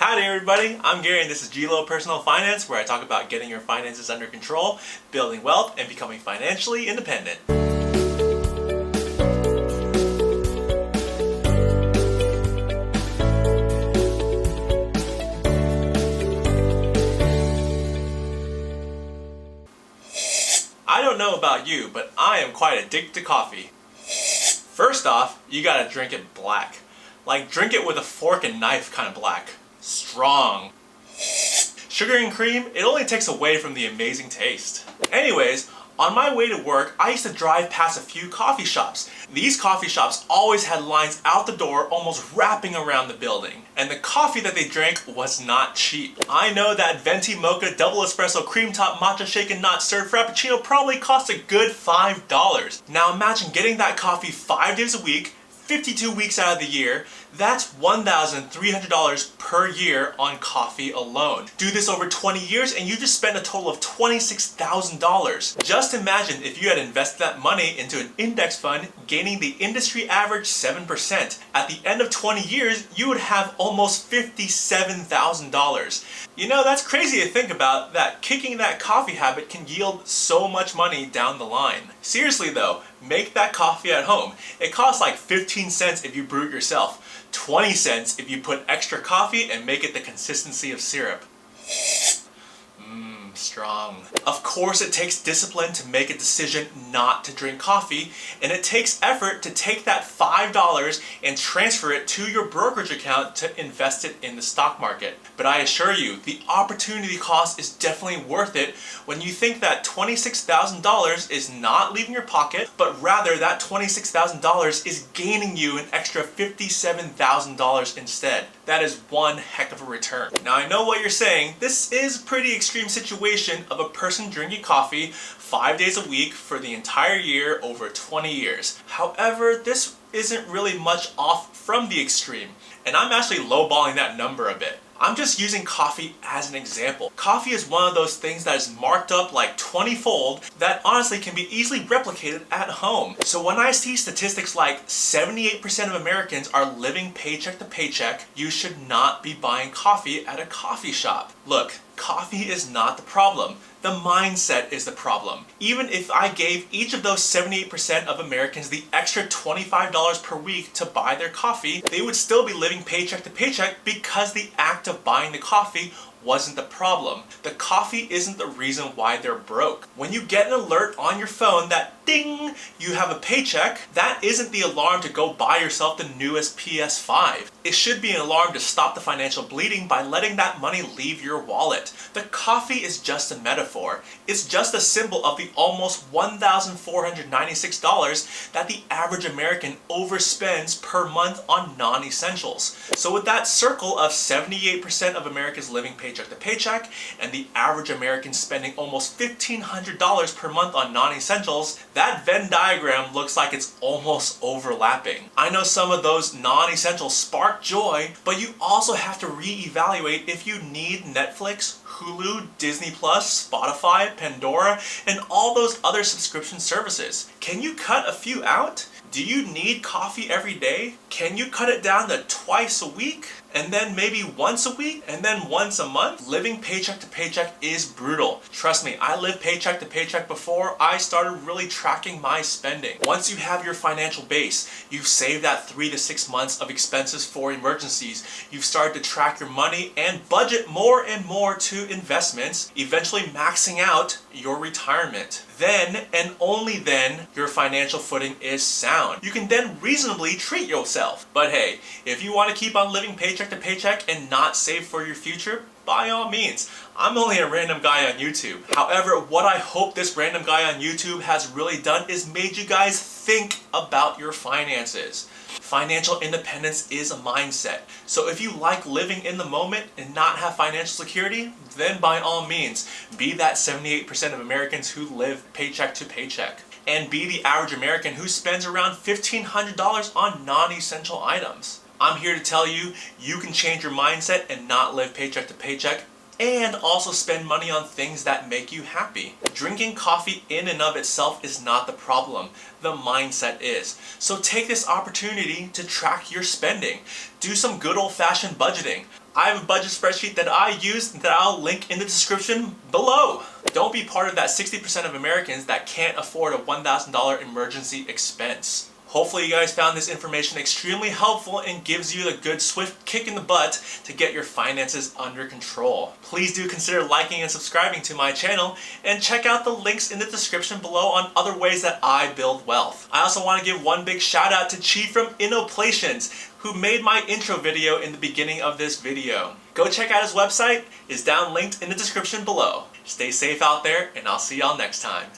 Howdy everybody, I'm Gary and this is GLoPersonalFinance, where I talk about getting your finances under control, building wealth, and becoming financially independent. I don't know about you, but I am quite addicted to coffee. First off, you gotta drink it black. Like, drink it with a fork and knife kind of black. Strong. Sugar and cream, it only takes away from the amazing taste. Anyways, on my way to work, I used to drive past a few coffee shops. These coffee shops always had lines out the door almost wrapping around the building. And the coffee that they drank was not cheap. I know that venti mocha double espresso cream top matcha shaken not stirred frappuccino probably cost a good $5. Now imagine getting that coffee 5 days a week, 52 weeks out of the year. That's $1,300 per year on coffee alone. Do this over 20 years and you just spend a total of $26,000. Just imagine if you had invested that money into an index fund, gaining the industry average 7%. At the end of 20 years, you would have almost $57,000. You know, that's crazy to think about, that kicking that coffee habit can yield so much money down the line. Seriously though, make that coffee at home. It costs like 15 cents if you brew it yourself. 20 cents if you put extra coffee and make it the consistency of syrup. Strong. Of course it takes discipline to make a decision not to drink coffee, and it takes effort to take that $5 and transfer it to your brokerage account to invest it in the stock market. But I assure you, the opportunity cost is definitely worth it when you think that $26,000 is not leaving your pocket, but rather that $26,000 is gaining you an extra $57,000 instead. That is one heck of a return. Now I know what you're saying, this is a pretty extreme situation of a person drinking coffee 5 days a week for the entire year over 20 years. However, this isn't really much off from the extreme, and I'm actually lowballing that number a bit. I'm just using coffee as an example. Coffee is one of those things that is marked up like 20-fold that honestly can be easily replicated at home. So when I see statistics like 78% of Americans are living paycheck to paycheck, you should not be buying coffee at a coffee shop. Look, coffee is not the problem. The mindset is the problem. Even if I gave each of those 78% of Americans the extra $25 per week to buy their coffee, they would still be living paycheck to paycheck because the act of buying the coffee wasn't the problem. The coffee isn't the reason why they're broke. When you get an alert on your phone that ding, you have a paycheck, that isn't the alarm to go buy yourself the newest PS5. It should be an alarm to stop the financial bleeding by letting that money leave your wallet. The coffee is just a metaphor. It's just a symbol of the almost $1,496 that the average American overspends per month on non-essentials. So with that circle of 78% of Americans living paycheck to paycheck and the average American spending almost $1,500 per month on non-essentials, that Venn diagram looks like it's almost overlapping. I know some of those non-essentials spark joy, but you also have to reevaluate if you need Netflix, Hulu, Disney Plus, Spotify, Pandora, and all those other subscription services. Can you cut a few out? Do you need coffee every day? Can you cut it down to twice a week? And then maybe once a week? And then once a month? Living paycheck to paycheck is brutal. Trust me, I lived paycheck to paycheck before I started really tracking my spending. Once you have your financial base, you've saved that 3 to 6 months of expenses for emergencies, you've started to track your money and budget more and more to investments, eventually maxing out your retirement. Then, and only then, your financial footing is sound. You can then reasonably treat yourself. But hey, if you want to keep on living paycheck to paycheck and not save for your future, by all means. I'm only a random guy on YouTube. However, what I hope this random guy on YouTube has really done is made you guys think about your finances. Financial independence is a mindset. So if you like living in the moment and not have financial security, then by all means, be that 78% of Americans who live paycheck to paycheck. And be the average American who spends around $1,500 on non-essential items. I'm here to tell you, you can change your mindset and not live paycheck to paycheck, and also spend money on things that make you happy. Drinking coffee in and of itself is not the problem. The mindset is. So take this opportunity to track your spending. Do some good old-fashioned budgeting. I have a budget spreadsheet that I use that I'll link in the description below. Don't be part of that 60% of Americans that can't afford a $1,000 emergency expense. Hopefully you guys found this information extremely helpful and gives you a good swift kick in the butt to get your finances under control. Please do consider liking and subscribing to my channel, and check out the links in the description below on other ways that I build wealth. I also want to give one big shout out to Chi from innoplaytion, who made my intro video in the beginning of this video. Go check out his website, it's down linked in the description below. Stay safe out there, and I'll see y'all next time.